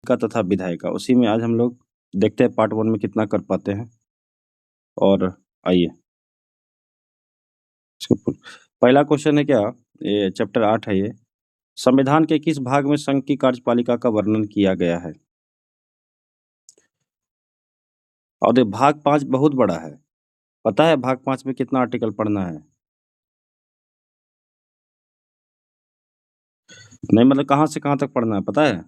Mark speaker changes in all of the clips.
Speaker 1: का तथा विधायिका, उसी में आज हम लोग देखते हैं पार्ट 1 में कितना कर पाते हैं। और आइए इसको पहला क्वेश्चन है क्या, ये चैप्टर 8 है ये। संविधान के किस भाग में संघ की कार्यपालिका का वर्णन किया गया है? और ये भाग 5 बहुत बड़ा है। पता है भाग 5 में कितना आर्टिकल पढ़ना है? नहीं मतलब कहाँ से कहाँ तक पढ़ना है पता है?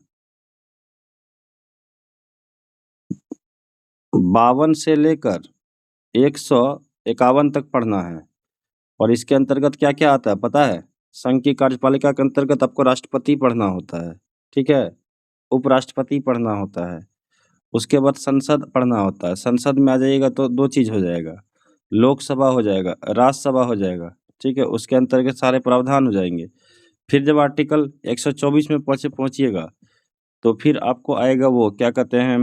Speaker 1: 52 से लेकर 151 तक पढ़ना है। और इसके अंतर्गत क्या-क्या आता है पता है? संघ की कार्यपालिका के अंतर्गत आपको राष्ट्रपति पढ़ना होता है, ठीक है? उपराष्ट्रपति पढ़ना होता है, उसके बाद संसद पढ़ना होता है। संसद में आ जाइएगा तो 2 चीज़ हो जाएगा, लोकसभा हो जाएगा, राज्यसभा हो जाएगा, ठीक है? उसके अंतर्गत सारे प्रावधान हो जाएँगे। फिर जब आर्टिकल 124 में पहुँचिएगा, तो फिर आपको आएगा वो क्या कहते हैं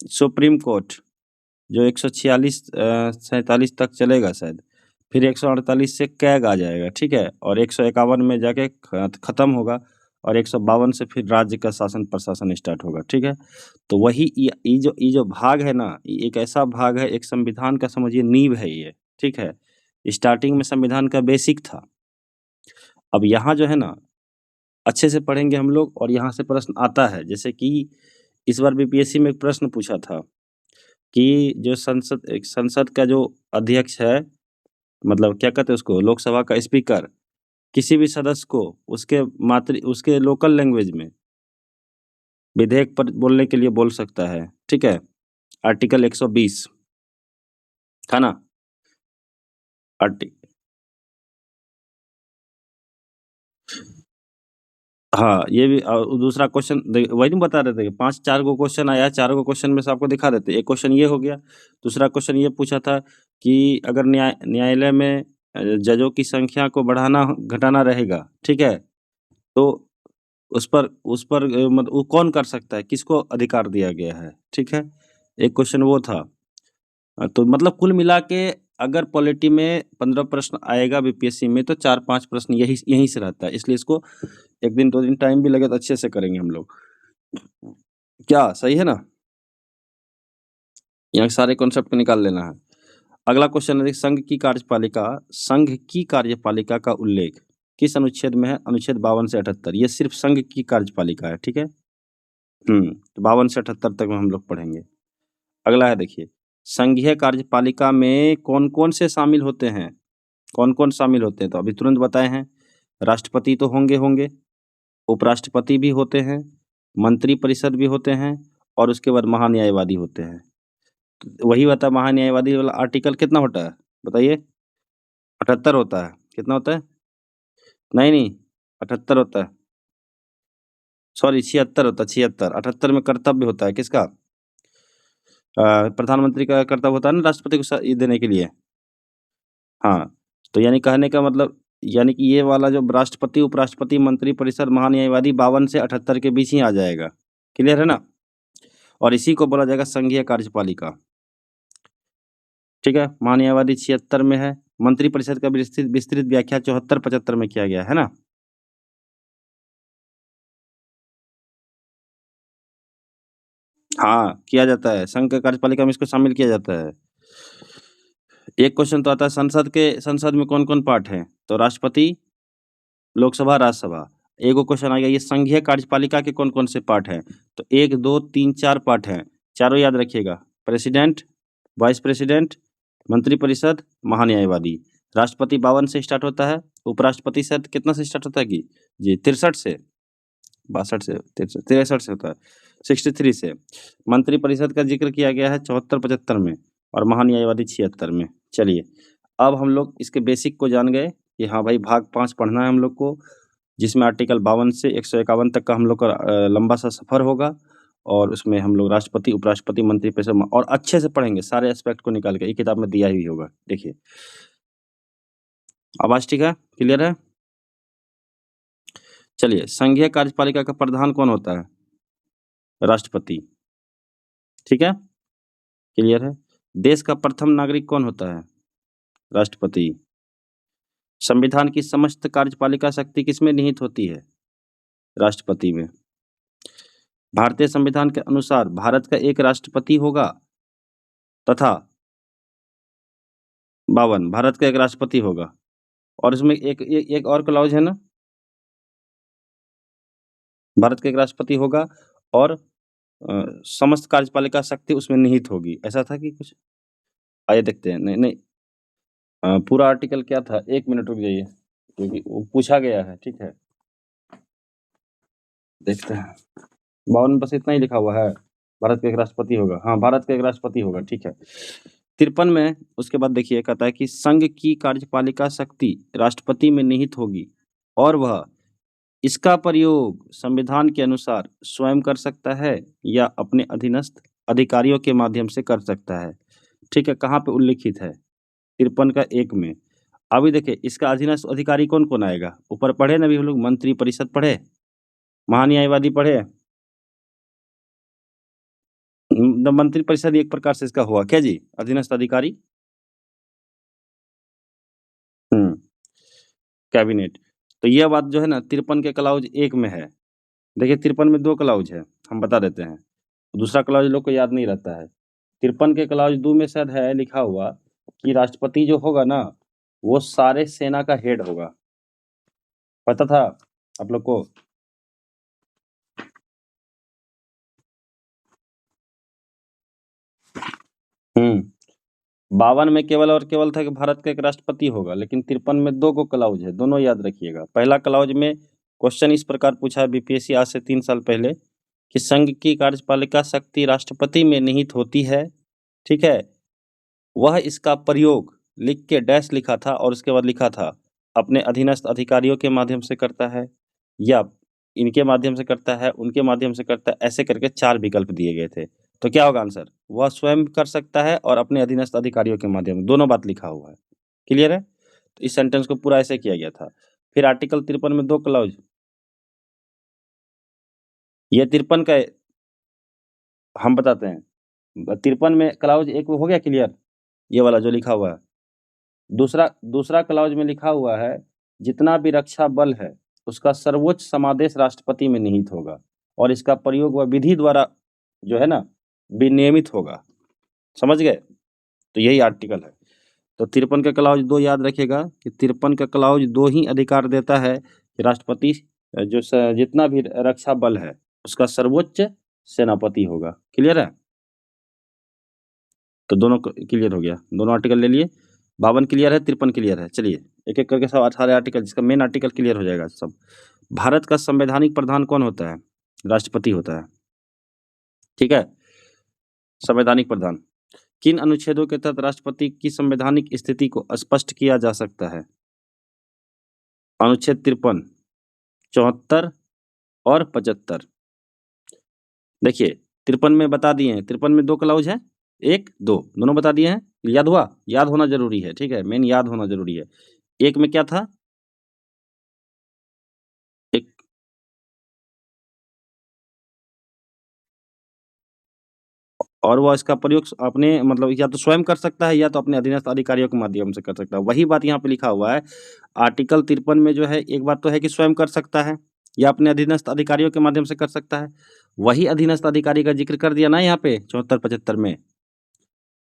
Speaker 1: सुप्रीम कोर्ट, जो 146 47 तक चलेगा शायद। फिर 148 से कैग आ जाएगा, ठीक है? और 151 में जाके खत्म होगा और 152 से फिर राज्य का शासन प्रशासन स्टार्ट होगा, ठीक है? तो वही ये जो भाग है ना, ये एक ऐसा भाग है, एक संविधान का समझिए नींव है ये, ठीक है? स्टार्टिंग में संविधान का बेसिक था। अब यहाँ जो है ना, अच्छे से पढ़ेंगे हम लोग और यहाँ से प्रश्न आता है, जैसे कि इस बार बीपीएससी में एक प्रश्न पूछा था कि जो संसद का जो अध्यक्ष है, मतलब क्या कहते हैं उसको, लोकसभा का स्पीकर, किसी भी सदस्य को उसके लोकल लैंग्वेज में विधेयक पर बोलने के लिए बोल सकता है, ठीक है? आर्टिकल 120 है ना? आर्टि हाँ, ये भी दूसरा क्वेश्चन वही नहीं बता रहे थे, 5 4 गो क्वेश्चन आया, चारों को क्वेश्चन में से आपको दिखा देते। एक क्वेश्चन ये हो गया, दूसरा क्वेश्चन ये पूछा था कि अगर न्यायालय में जजों की संख्या को बढ़ाना घटाना रहेगा, ठीक है? तो उस पर वो कौन कर सकता है, किसको अधिकार दिया गया है, ठीक है? एक क्वेश्चन वो था। तो मतलब कुल मिला के अगर पॉलिटी में 15 प्रश्न आएगा बीपीएससी में तो 4-5 प्रश्न यहीं से रहता है। इसलिए इसको 1 दिन 2 दिन टाइम भी लगे तो अच्छे से करेंगे हम लोग। क्या सही है ना? यहाँ के सारे कॉन्सेप्ट को निकाल लेना है। अगला क्वेश्चन है संघ की कार्यपालिका का उल्लेख किस अनुच्छेद में है? अनुच्छेद 52 से 78। ये सिर्फ संघ की कार्यपालिका है, ठीक है? तो 52 से 78 तक में हम लोग पढ़ेंगे। अगला है देखिए, संघीय कार्यपालिका में कौन-कौन से शामिल होते हैं? कौन-कौन शामिल होते हैं? तो अभी तुरंत बताए हैं। राष्ट्रपति तो होंगे, उपराष्ट्रपति भी होते हैं, मंत्रिपरिषद भी होते हैं और उसके बाद महान्यायवादी होते हैं। तो वही बता महान्यायवादी वाला आर्टिकल कितना होता है? बताइए? 78 होता है। कितना होता है? नहीं, 78 होता है। सॉरी 76 होता है, 76। 78 में कर्तव्य होता है किसका? प्रधानमंत्री का कर्तव्य होता है ना राष्ट्रपति को ये देने के लिए। हाँ, तो यानी कहने का मतलब यानी कि ये वाला जो राष्ट्रपति, उपराष्ट्रपति, मंत्रिपरिषद, महान्यायवादी 52 से 78 के बीच ही आ जाएगा। क्लियर है ना? और इसी को बोला जाएगा संघीय कार्यपालिका। ठीक है? महान्यायवादी 76 में है, मंत्रिपरिषद का विस्तृत व्याख्या 74-75 में किया गया है ना? हाँ, किया जाता है। संघ के कार्यपालिका में इसको शामिल किया जाता है। एक क्वेश्चन तो आता है संसद में कौन-कौन पार्ट हैं? तो राष्ट्रपति, लोकसभा, राज्यसभा। एगो क्वेश्चन आ गया ये संघीय कार्यपालिका के कौन-कौन से पार्ट हैं? तो 1, 2, 3, 4 पार्ट हैं। चारों याद रखिएगा। प्रेसिडेंट, वाइस प्रेसिडेंट, मंत्रिपरिषद, महान्यायवादी। राष्ट्रपति 52 से स्टार्ट होता है, उपराष्ट्रपति शायद कितना से स्टार्ट होता है कि? जी 63 से, 62 से, 63 से होता है, 63 से। मंत्रिपरिषद का ज़िक्र किया गया है 74-75 में और महान्यायवादी 76 में। चलिए, अब हम लोग इसके बेसिक को जान गए कि हाँ भाई भाग 5 पढ़ना है हम लोग को, जिसमें आर्टिकल 52 से 151 तक का हम लोग का लंबा सा सफ़र होगा और उसमें हम लोग राष्ट्रपति, उपराष्ट्रपति, मंत्रिपरिषद और अच्छे से पढ़ेंगे सारे एस्पेक्ट को निकाल के, ये किताब में दिया ही होगा। देखिए, आवाज़ ठीक है? क्लियर है? चलिए, संघीय कार्यपालिका का प्रधान कौन होता है? राष्ट्रपति। ठीक है? क्लियर है? देश का प्रथम नागरिक कौन होता है? राष्ट्रपति। संविधान की समस्त कार्यपालिका शक्ति किसमें निहित होती है? राष्ट्रपति में। भारतीय संविधान के अनुसार भारत का एक राष्ट्रपति होगा तथा 52 भारत का एक राष्ट्रपति होगा और इसमें एक और क्लॉज है ना, भारत का एक राष्ट्रपति होगा और समस्त कार्यपालिका शक्ति उसमें निहित होगी, ऐसा था कि कुछ? आइए देखते हैं। नहीं पूरा आर्टिकल क्या था, 1 मिनट रुक जाइए क्योंकि वो पूछा गया है, ठीक है, देखते हैं। 52 में बस इतना ही लिखा हुआ है, भारत का एक राष्ट्रपति होगा। हाँ, भारत का एक राष्ट्रपति होगा, ठीक है। 53 में उसके बाद देखिए कहता है कि संघ की कार्यपालिका शक्ति राष्ट्रपति में निहित होगी और वह इसका प्रयोग संविधान के अनुसार स्वयं कर सकता है या अपने अधीनस्थ अधिकारियों के माध्यम से कर सकता है, ठीक है। कहाँ पे उल्लिखित है? 53 का 1 में। अभी देखिए इसका अधीनस्थ अधिकारी कौन-कौन आएगा? ऊपर पढ़े ना अभी हम लोग, मंत्री परिषद पढ़े, महान्यायवादी पढ़े। मंत्री परिषद एक प्रकार से इसका हुआ क्या जी? अधीनस्थ अधिकारी। कैबिनेट। तो यह बात जो है ना 53 के क्लाउज 1 में है। देखिए 53 में 2 क्लाउज है, हम बता देते हैं। दूसरा क्लाउज लोग को याद नहीं रहता है। 53 के क्लाउज 2 में शायद है लिखा हुआ कि राष्ट्रपति जो होगा ना, वो सारे सेना का हेड होगा। पता था आप लोग को? हुँ। 52 में केवल और केवल था कि भारत का एक राष्ट्रपति होगा, लेकिन 53 में 2 गो क्लाउज है, दोनों याद रखिएगा। पहला क्लाउज में क्वेश्चन इस प्रकार पूछा है बीपीएससी आज से 3 साल पहले कि संघ की कार्यपालिका शक्ति राष्ट्रपति में निहित होती है, ठीक है? वह इसका प्रयोग लिख के डैश लिखा था और उसके बाद लिखा था अपने अधीनस्थ अधिकारियों के माध्यम से करता है या इनके माध्यम से करता है, उनके माध्यम से करता है, ऐसे करके 4 विकल्प दिए गए थे। तो क्या होगा आंसर? वह स्वयं कर सकता है और अपने अधीनस्थ अधिकारियों के माध्यम, दोनों बात लिखा हुआ है। क्लियर है? तो इस सेंटेंस को पूरा ऐसे किया गया था। फिर आर्टिकल 53 में 2 क्लॉज, ये 53 का हम बताते हैं। 53 में क्लॉज 1 हो गया क्लियर? ये वाला जो लिखा हुआ है। दूसरा क्लॉज में लिखा हुआ है जितना भी रक्षा बल है उसका सर्वोच्च समादेश राष्ट्रपति में निहित होगा और इसका प्रयोग वह विधि द्वारा जो है ना विनियमित होगा। समझ गए? तो यही आर्टिकल है। तो 53 का क्लॉज 2 याद रखिएगा कि 53 का क्लॉज 2 ही अधिकार देता है कि राष्ट्रपति जितना भी रक्षा बल है उसका सर्वोच्च सेनापति होगा। क्लियर है? तो दोनों क्लियर हो गया, दोनों आर्टिकल ले लिए। 52 क्लियर है, 53 क्लियर है। चलिए एक-एक करके सब सारे आर्टिकल, जिसका मेन आर्टिकल क्लियर हो जाएगा सब। भारत का संवैधानिक प्रधान कौन होता है? राष्ट्रपति होता है, ठीक है? संवैधानिक प्रधान। किन अनुच्छेदों के तहत राष्ट्रपति की संवैधानिक स्थिति को स्पष्ट किया जा सकता है? अनुच्छेद 53, 74 और 75। देखिए 53 में बता दिए हैं, 53 में 2 क्लॉज है, 1, 2 दोनों बता दिए हैं। याद हुआ? याद होना ज़रूरी है, ठीक है? मेन याद होना ज़रूरी है। 1 में क्या था? एक और वो इसका प्रयोग अपने मतलब या तो स्वयं कर सकता है या तो अपने अधीनस्थ अधिकारियों के माध्यम से कर सकता है। वही बात यहाँ पे लिखा हुआ है। आर्टिकल 53 में जो है एक बात तो है कि स्वयं कर सकता है या अपने अधीनस्थ अधिकारियों के माध्यम से कर सकता है। वही अधीनस्थ अधिकारी का ज़िक्र कर दिया ना यहाँ पे 74-75 में,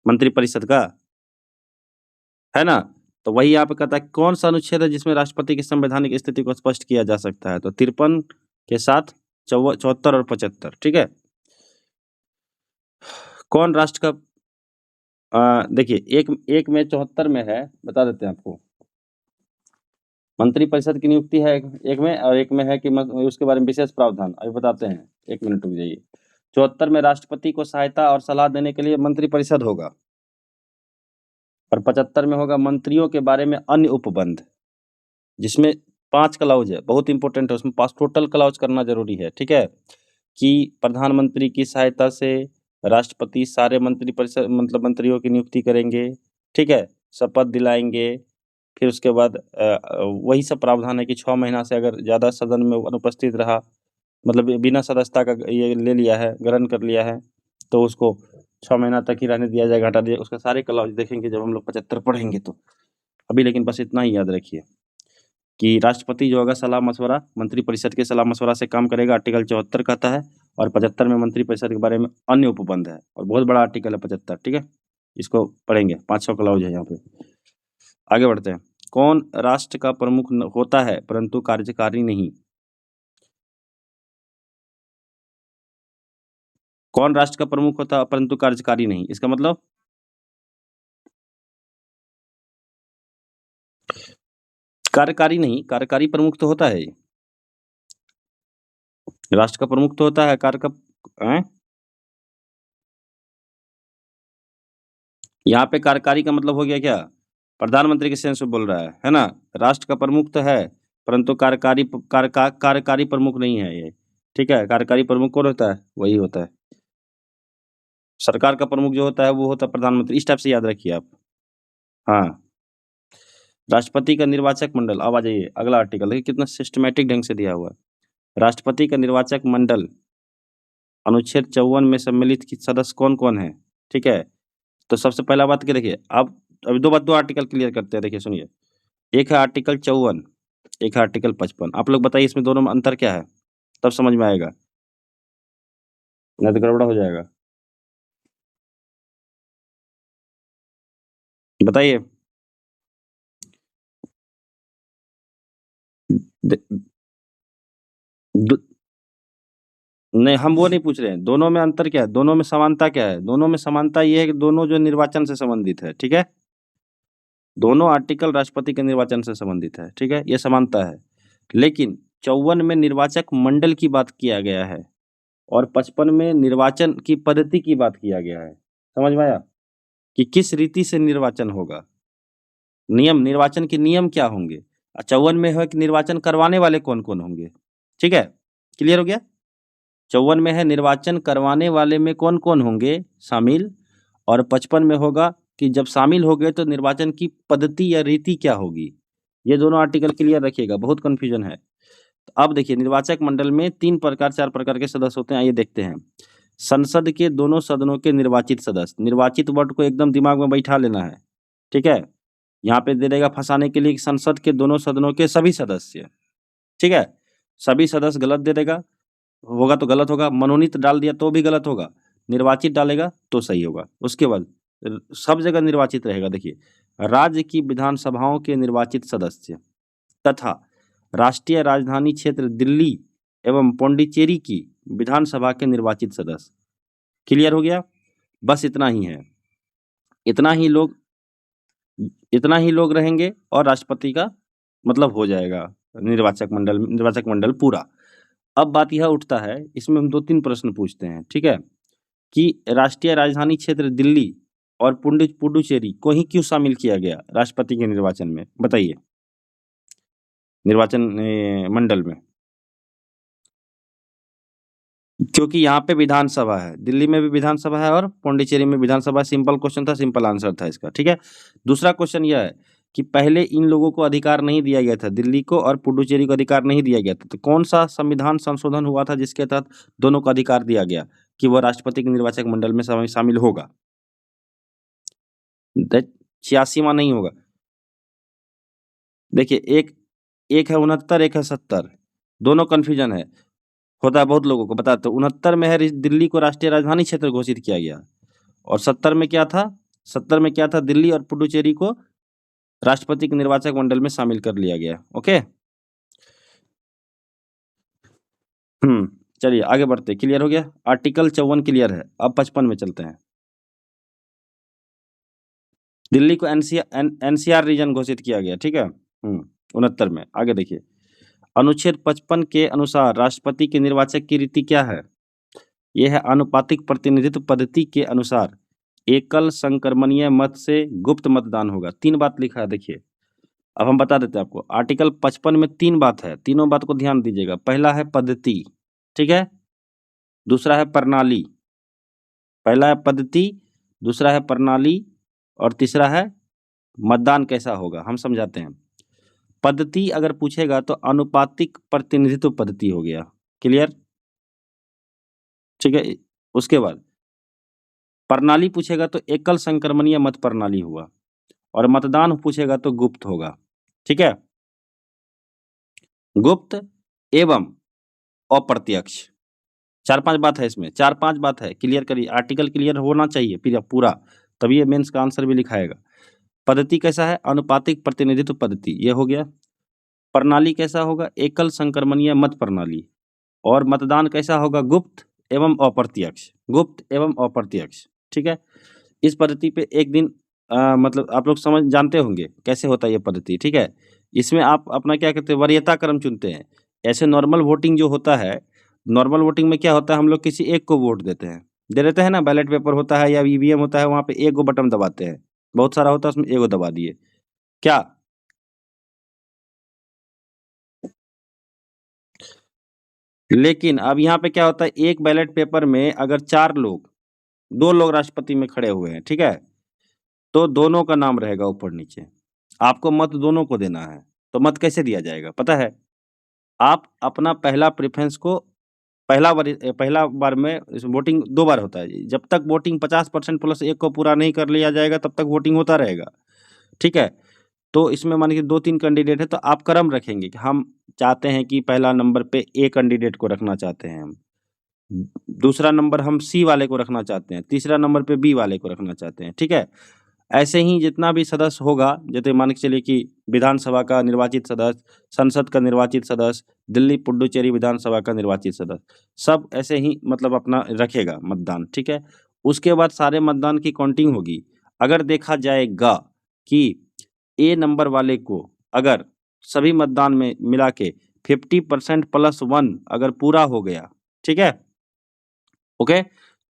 Speaker 1: मंत्रिपरिषद का, है ना? तो वही यहाँ पे कहता है कौन-सा अनुच्छेद है जिसमें राष्ट्रपति की संवैधानिक स्थिति को स्पष्ट किया जा सकता है? तो 53 के साथ 74 और 75, ठीक है? कौन राष्ट्र का देखिए एक में 74 में है, बता देते हैं आपको। मंत्रिपरिषद की नियुक्ति है एक में और एक में है कि उसके बारे में विशेष प्रावधान, अभी बताते हैं। 1 मिनट रुक जाइए। 74 में राष्ट्रपति को सहायता और सलाह देने के लिए मंत्रिपरिषद होगा और 75 में होगा मंत्रियों के बारे में अन्य उपबंध, जिसमें 5 क्लॉज है, बहुत इंपॉर्टेंट है, उसमें 5 टोटल क्लॉज करना ज़रूरी है, ठीक है? कि प्रधानमंत्री की सहायता से राष्ट्रपति सारे मंत्रिपरिषद मतलब मंत्रियों की नियुक्ति करेंगे, ठीक है? शपथ दिलाएँगे, फिर उसके बाद वही सब प्रावधान है कि 6 महीना से अगर ज़्यादा सदन में अनुपस्थित रहा, मतलब बिना सदस्यता का ये ले लिया है, ग्रहण कर लिया है, तो उसको 6 महीना तक ही रहने दिया जाएगा, हटा दिया। उसका सारे क्लॉज देखेंगे जब हम लोग 75 पढ़ेंगे तो। अभी लेकिन बस इतना ही याद रखिए कि राष्ट्रपति जो होगा सलाह-मशवरा मंत्रिपरिषद के सलाह-मशवरा से काम करेगा, आर्टिकल 74 कहता है और 75 में मंत्रिपरिषद के बारे में अन्य उपबंध है, और बहुत बड़ा आर्टिकल है 75, ठीक है, इसको पढ़ेंगे, 500 क्लॉज है यहाँ पे। आगे बढ़ते हैं। कौन राष्ट्र का प्रमुख होता है परंतु कार्यकारी नहीं? कौन राष्ट्र का प्रमुख होता है परंतु कार्यकारी नहीं, इसका मतलब कार्यकारी नहीं, कार्यकारी प्रमुख तो होता है, राष्ट्र का प्रमुख तो होता है, कार्य का यहाँ पे कार्यकारी का मतलब हो गया क्या? प्रधानमंत्री के सेंस में बोल रहा है ना? राष्ट्र का प्रमुख तो है परंतु कार्यकारी प्रमुख नहीं है ये, ठीक है। कार्यकारी प्रमुख कौन होता है? वही होता है। सरकार का प्रमुख जो होता है वो होता है प्रधानमंत्री, इस टाइप से याद रखिए आप। हाँ, राष्ट्रपति का निर्वाचक मंडल, अब आ जाइए अगला आर्टिकल, देखिए कितना सिस्टमेटिक ढंग से दिया हुआ है। राष्ट्रपति का निर्वाचक मंडल अनुच्छेद 54 में सम्मिलित सदस्य कौन कौन है, ठीक है। तो सबसे पहला बात क्या, देखिए आप अभी दो आर्टिकल क्लियर करते हैं, देखिए सुनिए। एक है आर्टिकल 54, एक है आर्टिकल 55। आप लोग बताइए इसमें दोनों में अंतर क्या है, तब समझ में आएगा, नहीं तो गड़बड़ा हो जाएगा। बताइए। नहीं, हम वो नहीं पूछ रहे हैं, दोनों में अंतर क्या है, दोनों में समानता क्या है? दोनों में समानता ये है कि दोनों जो निर्वाचन से संबंधित है, ठीक है। दोनों आर्टिकल राष्ट्रपति के निर्वाचन से संबंधित है, ठीक है, ये समानता है। लेकिन 54 में निर्वाचक मंडल की बात किया गया है और 55 में निर्वाचन की पद्धति की बात किया गया है। समझ में आया कि किस रीति से निर्वाचन होगा, नियम, निर्वाचन के नियम क्या होंगे। 54 में है कि निर्वाचन करवाने वाले कौन कौन होंगे, ठीक है, क्लियर हो गया। 54 में है निर्वाचन करवाने वाले में कौन कौन होंगे शामिल, और 55 में होगा कि जब शामिल हो गए तो निर्वाचन की पद्धति या रीति क्या होगी। ये दोनों आर्टिकल क्लियर रखिएगा, बहुत कंफ्यूजन है। तो अब देखिए, निर्वाचक मंडल में 3 प्रकार 4 प्रकार के सदस्य होते हैं, आइए देखते हैं। संसद के दोनों सदनों के निर्वाचित सदस्य, निर्वाचित वर्ड को एकदम दिमाग में बैठा लेना है, ठीक है। यहाँ पे दे देगा फंसाने के लिए कि संसद के दोनों सदनों के सभी सदस्य, ठीक है। सभी सदस्य गलत दे देगा, होगा तो गलत होगा, मनोनीत डाल दिया तो भी गलत होगा, निर्वाचित डालेगा तो सही होगा। उसके बाद सब जगह निर्वाचित रहेगा। देखिए, राज्य की विधानसभाओं के निर्वाचित सदस्य तथा राष्ट्रीय राजधानी क्षेत्र दिल्ली एवं पौंडीचेरी की विधानसभा के निर्वाचित सदस्य। क्लियर हो गया, बस इतना ही है, इतना ही लोग रहेंगे और राष्ट्रपति का मतलब हो जाएगा निर्वाचक मंडल पूरा। अब बात यह उठता है, इसमें हम 2-3 प्रश्न पूछते हैं, ठीक है, कि राष्ट्रीय राजधानी क्षेत्र दिल्ली और पुडुचेरी को ही क्यों शामिल किया गया राष्ट्रपति के निर्वाचन में, बताइए, निर्वाचन मंडल में। क्योंकि यहाँ पे विधानसभा है, दिल्ली में भी विधानसभा है और पौंडीचेरी में विधानसभा। सिंपल क्वेश्चन था, सिंपल आंसर था इसका, ठीक है। दूसरा क्वेश्चन यह है कि पहले इन लोगों को अधिकार नहीं दिया गया था, दिल्ली को और पुडुचेरी को अधिकार नहीं दिया गया था, तो कौन सा संविधान संशोधन हुआ था जिसके तहत दोनों को अधिकार दिया गया कि वह राष्ट्रपति के निर्वाचक मंडल में शामिल होगा? 86वां नहीं होगा। देखिए, एक है 69, एक है 70, दोनों कंफ्यूजन है, होता है बहुत लोगों को। बताते 69 में है दिल्ली को राष्ट्रीय राजधानी क्षेत्र घोषित किया गया, और 70 में क्या था, 70 में क्या था, दिल्ली और पुडुचेरी को राष्ट्रपति के निर्वाचक मंडल में शामिल कर लिया गया। ओके, चलिए आगे बढ़ते, क्लियर हो गया, आर्टिकल 54 क्लियर है। अब 55 में चलते हैं। दिल्ली को एनसीआर रीजन घोषित किया गया, ठीक है, 69 में। आगे देखिए, अनुच्छेद 55 के अनुसार राष्ट्रपति के निर्वाचक की रीति क्या है? यह है आनुपातिक प्रतिनिधित्व पद्धति के अनुसार एकल संक्रमणीय मत से गुप्त मतदान होगा। 3 बात लिखा है, देखिए अब हम बता देते हैं आपको। आर्टिकल 55 में 3 बात है, तीनों बात को ध्यान दीजिएगा। पहला है पद्धति, ठीक है, दूसरा है प्रणाली, पहला है पद्धति, दूसरा है प्रणाली, और तीसरा है मतदान कैसा होगा। हम समझाते हैं। पद्धति अगर पूछेगा तो आनुपातिक प्रतिनिधित्व पद्धति हो गया, क्लियर, ठीक है। उसके बाद प्रणाली पूछेगा तो एकल संक्रमणीय मत प्रणाली हुआ, और मतदान पूछेगा तो गुप्त होगा, ठीक है, गुप्त एवं अप्रत्यक्ष, 4-5 बात है इसमें, 4-5 बात है, क्लियर करिए, आर्टिकल क्लियर होना चाहिए पूरा, तभी ये मेंस का आंसर भी लिखाएगा। पद्धति कैसा है? अनुपातिक प्रतिनिधित्व पद्धति, ये हो गया। प्रणाली कैसा होगा? एकल संक्रमणीय मत प्रणाली। और मतदान कैसा होगा? गुप्त एवं अप्रत्यक्ष, गुप्त एवं अप्रत्यक्ष, ठीक है? इस पद्धति पे एक दिन मतलब आप लोग समझ जानते होंगे कैसे होता है ये पद्धति, ठीक है? इसमें आप अपना क्या कहते हैं, वरीयता क्रम चुनते हैं। ऐसे नॉर्मल वोटिंग जो होता है, नॉर्मल वोटिंग में क्या होता है, हम लोग किसी एक को वोट देते हैं, दे देते हैं ना, बैलेट पेपर होता है या ईवीएम होता है, वहाँ पे एक गो बटन दबाते हैं, बहुत सारा होता है उसमें एक गो दबा दिए, क्या? लेकिन अब यहाँ पे क्या होता है, एक बैलेट पेपर में अगर 4 लोग, 2 लोग राष्ट्रपति में खड़े हुए हैं, ठीक है? तो दोनों का नाम रहेगा ऊपर-नीचे। आपको मत दोनों को देना है, तो मत कैसे दिया जाएगा पता है? आप अपना पहला प्रेफ़रेंस को पहला बार में इस वोटिंग 2 बार होता है। जब तक वोटिंग 50% प्लस 1 को पूरा नहीं कर लिया जाएगा, तब तक वोटिंग होता रहेगा, ठीक है? तो इसमें मान लीजिए 2-3 कैंडिडेट है, तो आप क्रम रखेंगे कि हम चाहते हैं कि पहला नंबर पे ए कैंडिडेट को रखना चाहते हैं हम। दूसरा नंबर हम सी वाले को रखना चाहते हैं, तीसरा नंबर पे बी वाले को रखना चाहते हैं, ठीक है? ऐसे ही जितना भी सदस्य होगा, जैसे मान के चलिए कि विधानसभा का निर्वाचित सदस्य, संसद का निर्वाचित सदस्य, दिल्ली पुडुचेरी विधानसभा का निर्वाचित सदस्य, सब ऐसे ही मतलब अपना रखेगा मतदान, ठीक है? उसके बाद सारे मतदान की काउंटिंग होगी। अगर देखा जाएगा कि ए नंबर वाले को अगर सभी मतदान में मिला के 50% प्लस 1 अगर पूरा हो गया, ठीक है? ओके?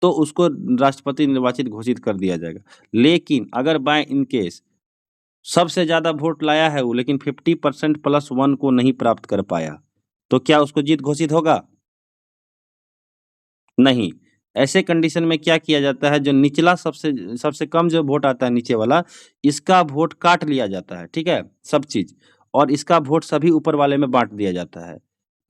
Speaker 1: तो उसको राष्ट्रपति निर्वाचित घोषित कर दिया जाएगा। लेकिन अगर बाय इन केस सबसे ज़्यादा वोट लाया है वो, लेकिन 50% प्लस 1 को नहीं प्राप्त कर पाया, तो क्या उसको जीत घोषित होगा? नहीं। ऐसे कंडीशन में क्या किया जाता है, जो निचला सबसे सबसे कम जो वोट आता है नीचे वाला, इसका वोट काट लिया जाता है, ठीक है? सब चीज़, और इसका वोट सभी ऊपर वाले में बाँट दिया जाता है,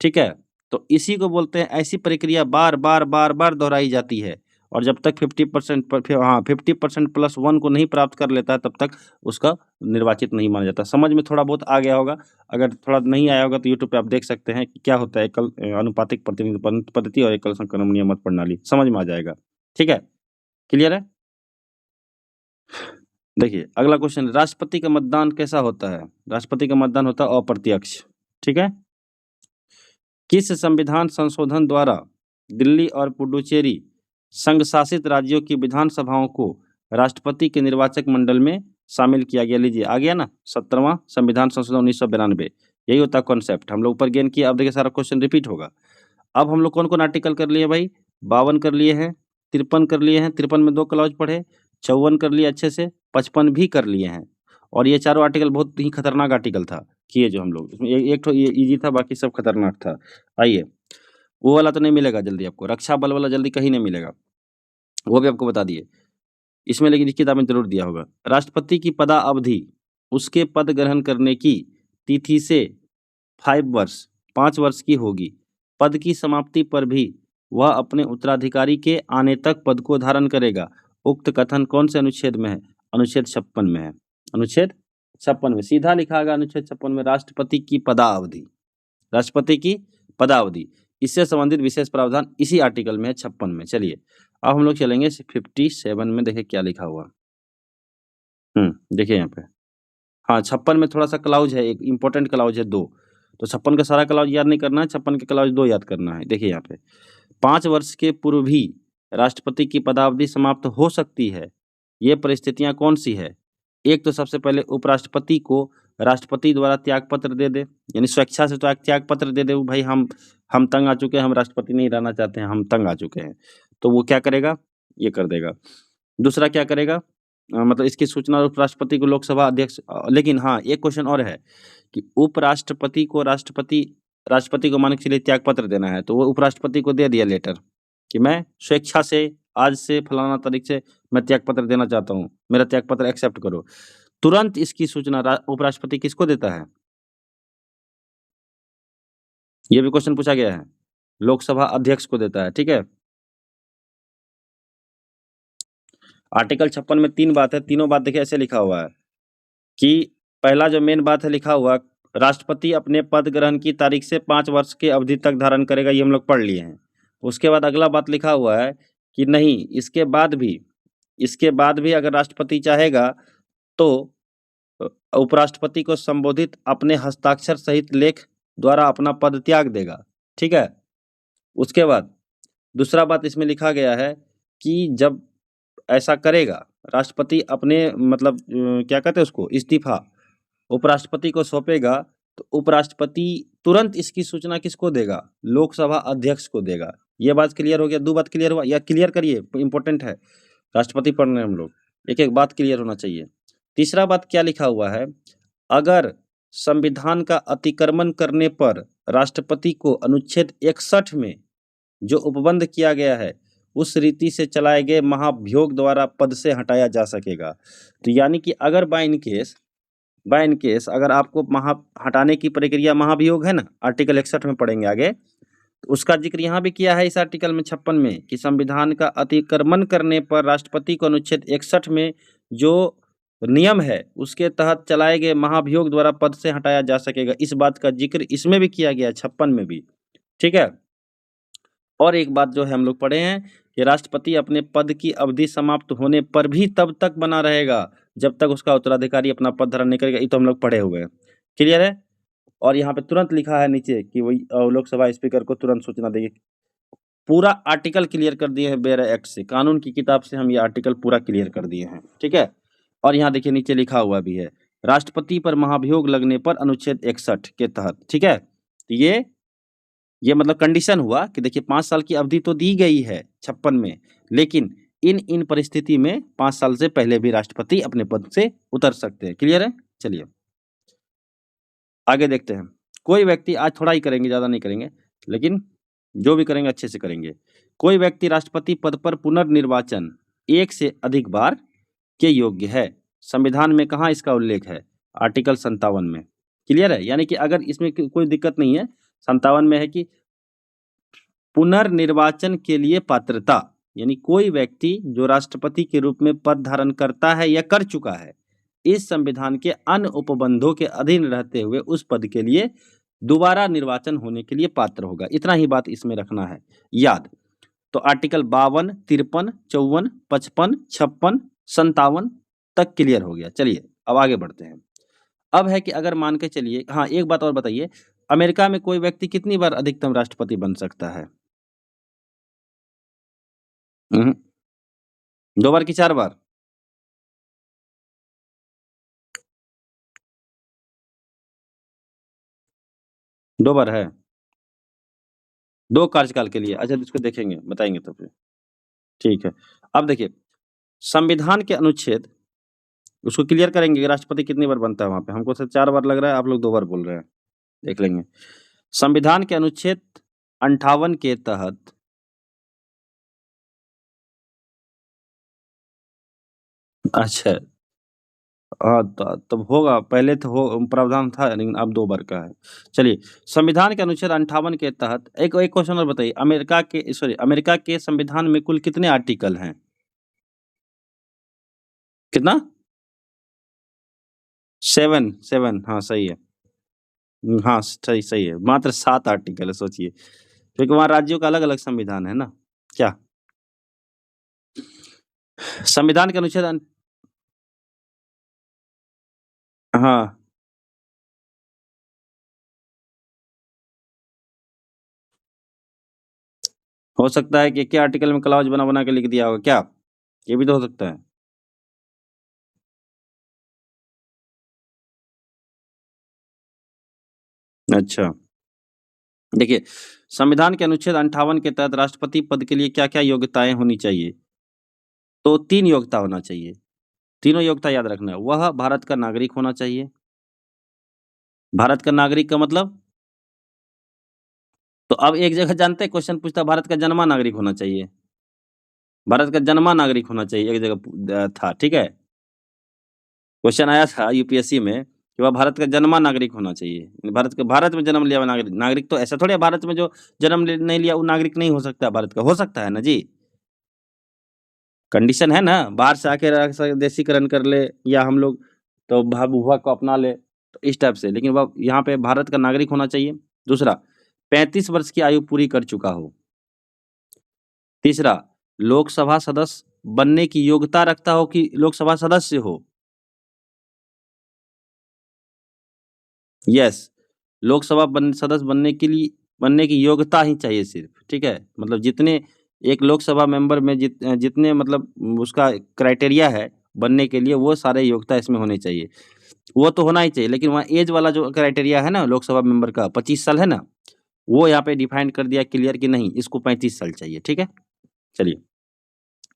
Speaker 1: ठीक है? तो इसी को बोलते हैं, ऐसी प्रक्रिया बार-बार, बार-बार दोहराई जाती है, और जब तक 50% पर फिर हाँ, 50% प्लस 1 को नहीं प्राप्त कर लेता है, तब तक उसका निर्वाचित नहीं माना जाता। समझ में थोड़ा बहुत आ गया होगा, अगर थोड़ा नहीं आया होगा तो यूट्यूब पे आप देख सकते हैं कि क्या होता है एकल अनुपातिक प्रतिनिधित्व पद्धति और एकल संक्रमणीय मत प्रणाली, समझ में आ जाएगा। ठीक है? क्लियर है? देखिए, अगला क्वेश्चन, राष्ट्रपति का मतदान कैसा होता है? राष्ट्रपति का मतदान होता है अप्रत्यक्ष, ठीक है? किस संविधान संशोधन द्वारा दिल्ली और पुडुचेरी संघ शासित राज्यों की विधानसभाओं को राष्ट्रपति के निर्वाचक मंडल में शामिल किया गया? लीजिए, आ गया ना 17वां संविधान संशोधन 1992, यही होता है कॉन्सेप्ट। हम लोग ऊपर गेन किया, अब देखिए सारा क्वेश्चन रिपीट होगा। अब हम लोग कौन-कौन आर्टिकल कर लिए भाई? 52 कर लिए हैं, 53 कर लिए हैं, 53 में 2 क्लॉज पढ़े, 54 कर लिए अच्छे से, 55 भी कर लिए हैं, और ये चारों आर्टिकल बहुत ही खतरनाक आर्टिकल था, किए जो हम लोग। इसमें एक ठो ये ईज़ी था, बाकी सब खतरनाक था। आइए, वो वाला तो नहीं मिलेगा जल्दी आपको, रक्षा बल वाला जल्दी कहीं नहीं मिलेगा, वो भी आपको बता दिए। इसमें लेकिन इस किताब में ज़रूर दिया होगा। राष्ट्रपति की पदावधि उसके पद ग्रहण करने की तिथि से 5 वर्ष 5 वर्ष की होगी। पद की समाप्ति पर भी वह अपने उत्तराधिकारी के आने तक पद को धारण करेगा। उक्त कथन कौन से अनुच्छेद में है? अनुच्छेद 56 में है। अनुच्छेद 56 में सीधा लिखा गया, अनुच्छेद 56 में राष्ट्रपति की पदावधि, राष्ट्रपति की पदावधि, इससे संबंधित विशेष प्रावधान इसी आर्टिकल में है 56 में। चलिए, अब हम लोग चलेंगे 57 में, देखिए क्या लिखा हुआ। देखिए यहाँ पे। हाँ, 56 में थोड़ा-सा क्लाउज़ है, एक इम्पोर्टेंट क्लाउज़ है 2। तो 56 का सारा क्लाउज़ याद नहीं करना है, 56 के क्लाउज़ 2 याद करना है। देखिए यहाँ पे, 5 वर्ष के पूर्व भी राष्ट्रपति की पदावधि समाप्त हो सकती है। ये परिस्थितियाँ कौन-सी है? एक तो सबसे पहले उपराष्ट्रपति को राष्ट्रपति द्वारा त्यागपत्र दे दे, यानी स्वेच्छा से त्यागपत्र दे दे, वो भाई हम तंग आ चुके हैं, हम राष्ट्रपति नहीं रहना चाहते हैं, हम तंग आ चुके हैं। तो वो क्या करेगा? ये कर देगा। दूसरा क्या करेगा? मतलब इसकी सूचना उपराष्ट्रपति को लोकसभा अध्यक्ष, लेकिन हाँ, एक क्वेश्चन और है कि उपराष्ट्रपति को राष्ट्रपति को मान के चलिए त्यागपत्र देना है, तो वो उपराष्ट्रपति को दे दिया लेटर कि मैं स्वेच्छा से आज से फलाना तारीख से मैं त्यागपत्र देना चाहता हूँ, मेरा त्यागपत्र एक्सेप्ट करो। तुरंत इसकी सूचना उपराष्ट्रपति किसको देता है? ये भी क्वेश्चन पूछा गया है। लोकसभा अध्यक्ष को देता है, ठीक है? आर्टिकल 56 में 3 बात है, तीनों बात देखिए ऐसे लिखा हुआ है कि पहला जो मेन बात है लिखा हुआ, राष्ट्रपति अपने पद ग्रहण की तारीख से 5 वर्ष की अवधि तक धारण करेगा, ये हम लोग पढ़ लिए हैं। उसके बाद अगला बात लिखा हुआ है कि नहीं, इसके बाद भी अगर राष्ट्रपति चाहेगा तो उपराष्ट्रपति को संबोधित अपने हस्ताक्षर सहित लेख द्वारा अपना पद त्याग देगा। ठीक है। उसके बाद दूसरा बात इसमें लिखा गया है कि जब ऐसा करेगा राष्ट्रपति अपने मतलब क्या कहते हैं उसको, इस्तीफा उपराष्ट्रपति को सौंपेगा, तो उपराष्ट्रपति तुरंत इसकी सूचना किसको देगा, लोकसभा अध्यक्ष को देगा। ये बात क्लियर हो गया? 2 बात क्लियर हुआ? या क्लियर करिए, इंपॉर्टेंट है, राष्ट्रपति पढ़ रहे हैं हम लोग, एक-एक बात क्लियर होना चाहिए। तीसरा बात क्या लिखा हुआ है, अगर संविधान का अतिक्रमण करने पर राष्ट्रपति को अनुच्छेद 61 में जो उपबंध किया गया है उस रीति से चलाए गए महाभियोग द्वारा पद से हटाया जा सकेगा। तो यानी कि अगर बाय इन केस अगर आपको हटाने की प्रक्रिया महाभियोग है ना, आर्टिकल 61 में पढ़ेंगे आगे, तो उसका जिक्र यहाँ भी किया है इस आर्टिकल में 56 में कि संविधान का अतिक्रमण करने पर राष्ट्रपति को अनुच्छेद 61 में जो नियम है उसके तहत चलाए गए महाभियोग द्वारा पद से हटाया जा सकेगा। इस बात का जिक्र इसमें भी किया गया है, 56 में भी। ठीक है। और एक बात जो है हम लोग पढ़े हैं कि राष्ट्रपति अपने पद की अवधि समाप्त होने पर भी तब तक बना रहेगा जब तक उसका उत्तराधिकारी अपना पद धारण नहीं करेगा। ये तो हम लोग पढ़े हुए हैं। क्लियर है? और यहाँ पे तुरंत लिखा है नीचे कि वही लोकसभा स्पीकर को तुरंत सूचना देगी। पूरा आर्टिकल क्लियर कर दिए हैं बेरा एक्ट से, कानून की किताब से हम ये आर्टिकल पूरा क्लियर कर दिए हैं। ठीक है। और यहाँ देखिए नीचे लिखा हुआ भी है, राष्ट्रपति पर महाभियोग लगने पर अनुच्छेद 61 के तहत। ठीक है। तो ये मतलब कंडीशन हुआ कि देखिए 5 साल की अवधि तो दी गई है 56 में, लेकिन इन परिस्थिति में 5 साल से पहले भी राष्ट्रपति अपने पद से उतर सकते हैं। क्लियर है? चलिए आगे देखते हैं। कोई व्यक्ति, आज थोड़ा ही करेंगे, ज़्यादा नहीं करेंगे, लेकिन जो भी करेंगे अच्छे से करेंगे। कोई व्यक्ति राष्ट्रपति पद पर पुनर्निर्वाचन 1 से अधिक बार के योग्य है। संविधान में कहाँ इसका उल्लेख है? आर्टिकल 57 में। क्लियर है? यानी कि अगर इसमें कोई दिक्कत नहीं है, 57 में है कि पुनर्निर्वाचन के लिए पात्रता, यानी कोई व्यक्ति जो राष्ट्रपति के रूप में पद धारण करता है या कर चुका है, इस संविधान के अन्य उपबंधों के अधीन रहते हुए उस पद के लिए दोबारा निर्वाचन होने के लिए पात्र होगा। इतना ही बात इसमें रखना है याद। तो आर्टिकल 52, 53, 54, 55, 56, 57 तक क्लियर हो गया। चलिए अब आगे बढ़ते हैं। अब है कि अगर मान के चलिए, हाँ एक बात और बताइए, अमेरिका में कोई व्यक्ति कितनी बार अधिकतम राष्ट्रपति बन सकता है? 2 बार कि 4 बार? दो बार है। 2 कार्यकाल के लिए। अच्छा, इसको देखेंगे, बताएंगे तो फिर। ठीक है। अब देखिए संविधान के अनुच्छेद, उसको क्लियर करेंगे कि राष्ट्रपति कितनी बार बनता है वहां पे। हमको सिर्फ 4 बार लग रहा है, आप लोग 2 बार बोल रहे हैं। देख लेंगे। संविधान के अनुच्छेद 58 के तहत अच्छा, हाँ, तब होगा, पहले तो हो प्रावधान था लेकिन अब 2 बार का है। चलिए, संविधान के अनुच्छेद 58 के तहत एक एक क्वेश्चन और बताइए, अमेरिका के संविधान में कुल कितने आर्टिकल हैं? कितना? 7 हाँ, सही है। हाँ, सही है। मात्र 7 आर्टिकल है, सोचिए। क्योंकि वहाँ राज्यों का अलग-अलग संविधान है ना। क्या? संविधान के अनुच्छेद हाँ, हो सकता है कि एक ही आर्टिकल में क्लॉज बना-बना के लिख दिया होगा क्या? ये भी तो हो सकता है। अच्छा। देखिए, संविधान के अनुच्छेद 58 के तहत राष्ट्रपति पद के लिए क्या-क्या योग्यताएँ होनी चाहिए? तो 3 योग्यता होना चाहिए। तीनों योग्यता याद रखना है। वह भारत का नागरिक होना चाहिए। भारत का नागरिक का मतलब? तो अब एक जगह जानते हैं क्वेश्चन पूछता है, भारत का जन्मा नागरिक होना चाहिए। भारत का जन्मा नागरिक होना चाहिए, एक जगह था, ठीक है? क्वेश्चन आया था यूपीएससी में कि वह भारत का जन्मा नागरिक होना चाहिए। भारत में जन्म लिया हुआ नागरिक, नागरिक तो ऐसा थोड़ी है भारत में जो नहीं लिया वो नागरिक नहीं हो सकता भारत का, हो सकता है ना जी। कंडीशन है ना, बाहर से आके देशीकरण कर ले या हम लोग तो भूभा को अपना ले, तो इस टाइप से। लेकिन वह यहाँ पे भारत का नागरिक होना चाहिए। दूसरा, 35 वर्ष की आयु पूरी कर चुका हो। तीसरा, लोकसभा सदस्य बनने की योग्यता रखता हो कि लोकसभा सदस्य हो। यस, लोकसभा सदस्य बनने की योग्यता ही चाहिए सिर्फ, ठीक है। मतलब जितने एक लोकसभा मेंबर में जितने मतलब उसका क्राइटेरिया है बनने के लिए, वो सारे योग्यता इसमें होने चाहिए। वो तो होना ही चाहिए, लेकिन वहाँ एज वाला जो क्राइटेरिया है ना लोकसभा मेंबर का 25 साल है ना, वो यहाँ पे डिफाइन कर दिया क्लियर कि नहीं, इसको 35 साल चाहिए, ठीक है। चलिए,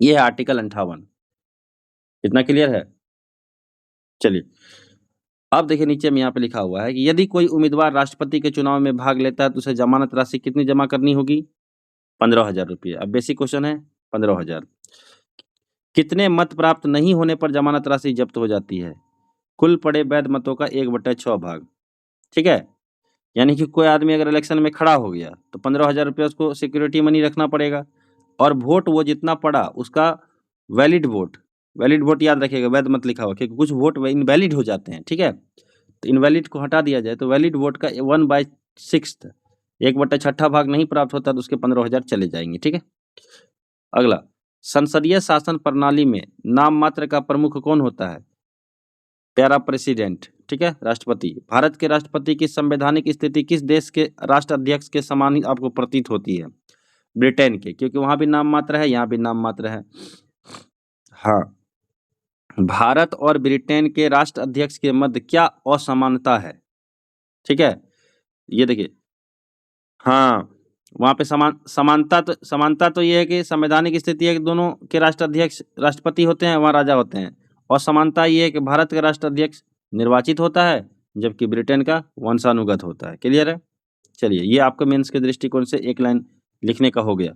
Speaker 1: ये है आर्टिकल 58। इतना क्लियर है। चलिए, अब देखिए नीचे में यहाँ पे लिखा हुआ है कि यदि कोई उम्मीदवार राष्ट्रपति के चुनाव में भाग लेता है तो उसे जमानत राशि कितनी जमा करनी होगी? 15,000 रुपये। अब बेसिक क्वेश्चन है, 15,000। कितने मत प्राप्त नहीं होने पर जमानत राशि जब्त हो जाती है? कुल पड़े वैध मतों का 1/6 भाग, ठीक है। यानी कि कोई आदमी अगर इलेक्शन में खड़ा हो गया तो 15,000 रुपये उसको सिक्योरिटी मनी रखना पड़ेगा, और वोट वो जितना पड़ा उसका वैलिड वोट, वैलिड वोट याद रखिएगा, वैध मत लिखा हुआ, क्योंकि कुछ वोट इनवैलिड हो जाते हैं, ठीक है। तो इनवैलिड को हटा दिया जाए तो वैलिड वोट का 1/6 1/6 भाग नहीं प्राप्त होता तो उसके 15,000 चले जाएंगे, ठीक है। अगला, संसदीय शासन प्रणाली में नाम मात्र का प्रमुख कौन होता है? प्यारा प्रेसिडेंट, ठीक है, राष्ट्रपति। भारत के राष्ट्रपति की संवैधानिक स्थिति किस देश के राष्ट्राध्यक्ष के समान ही आपको प्रतीत होती है? ब्रिटेन के, क्योंकि वहां भी नाम मात्र है, यहाँ भी नाम मात्र है। हाँ, भारत और ब्रिटेन के राष्ट्राध्यक्ष के मध्य क्या असमानता है? ठीक है, ये देखिए। हाँ, वहाँ पे समानता तो ये है कि संवैधानिक स्थिति है कि दोनों के राष्ट्राध्यक्ष राष्ट्रपति होते हैं, वहाँ राजा होते हैं। और समानता ये है कि भारत का राष्ट्राध्यक्ष निर्वाचित होता है, जबकि ब्रिटेन का वंशानुगत होता है। क्लियर है? चलिए, ये आपको मेंस के दृष्टिकोण से एक लाइन लिखने का हो गया।